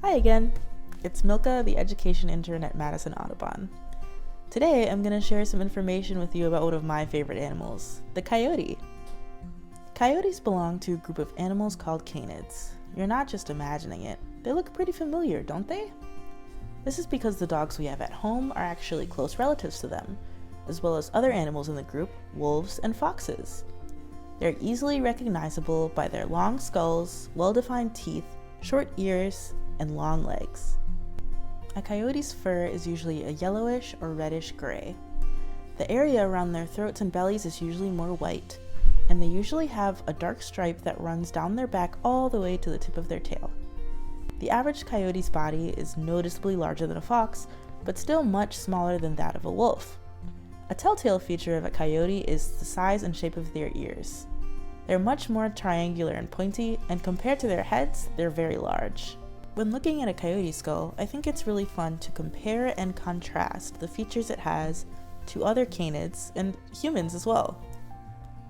Hi again, it's Milcah, the education intern at Madison Audubon. Today I'm going to share some information with you about one of my favorite animals, the coyote. Coyotes belong to a group of animals called canids. You're not just imagining it, they look pretty familiar, don't they? This is because the dogs we have at home are actually close relatives to them, as well as other animals in the group, wolves and foxes. They're easily recognizable by their long skulls, well-defined teeth, short ears, and long legs. A coyote's fur is usually a yellowish or reddish gray. The area around their throats and bellies is usually more white, and they usually have a dark stripe that runs down their back all the way to the tip of their tail. The average coyote's body is noticeably larger than a fox, but still much smaller than that of a wolf. A telltale feature of a coyote is the size and shape of their ears. They're much more triangular and pointy, and compared to their heads, they're very large. When looking at a coyote skull, I think it's really fun to compare and contrast the features it has to other canids and humans as well.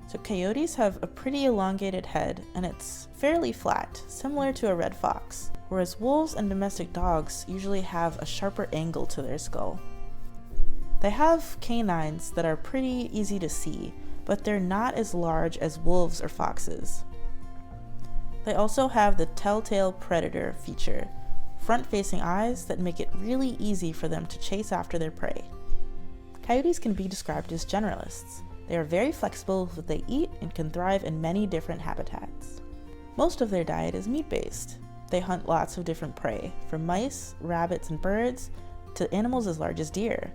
So coyotes have a pretty elongated head and it's fairly flat, similar to a red fox, whereas wolves and domestic dogs usually have a sharper angle to their skull. They have canines that are pretty easy to see, but they're not as large as wolves or foxes. They also have the telltale predator feature, front-facing eyes that make it really easy for them to chase after their prey. Coyotes can be described as generalists. They are very flexible with what they eat and can thrive in many different habitats. Most of their diet is meat-based. They hunt lots of different prey, from mice, rabbits, and birds, to animals as large as deer.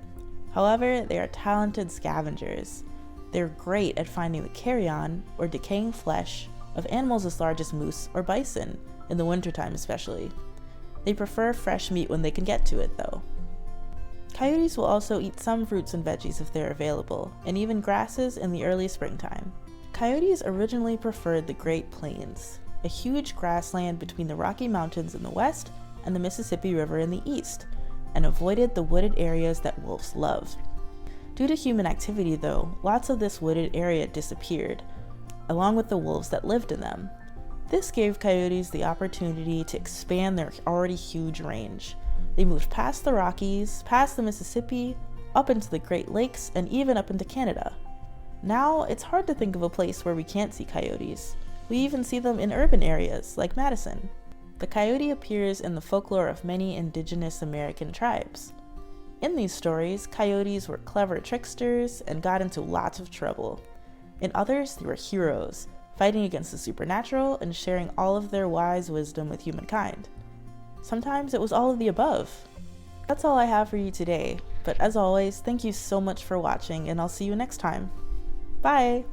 However, they are talented scavengers. They're great at finding the carrion, or decaying flesh, of animals as large as moose or bison, in the wintertime especially. They prefer fresh meat when they can get to it though. Coyotes will also eat some fruits and veggies if they're available, and even grasses in the early springtime. Coyotes originally preferred the Great Plains, a huge grassland between the Rocky Mountains in the west and the Mississippi River in the east, and avoided the wooded areas that wolves love. Due to human activity though, lots of this wooded area disappeared, along with the wolves that lived in them. This gave coyotes the opportunity to expand their already huge range. They moved past the Rockies, past the Mississippi, up into the Great Lakes, and even up into Canada. Now, it's hard to think of a place where we can't see coyotes. We even see them in urban areas, like Madison. The coyote appears in the folklore of many indigenous American tribes. In these stories, coyotes were clever tricksters and got into lots of trouble. In others, they were heroes, fighting against the supernatural and sharing all of their wise wisdom with humankind. Sometimes it was all of the above. That's all I have for you today, but as always, thank you so much for watching and I'll see you next time. Bye!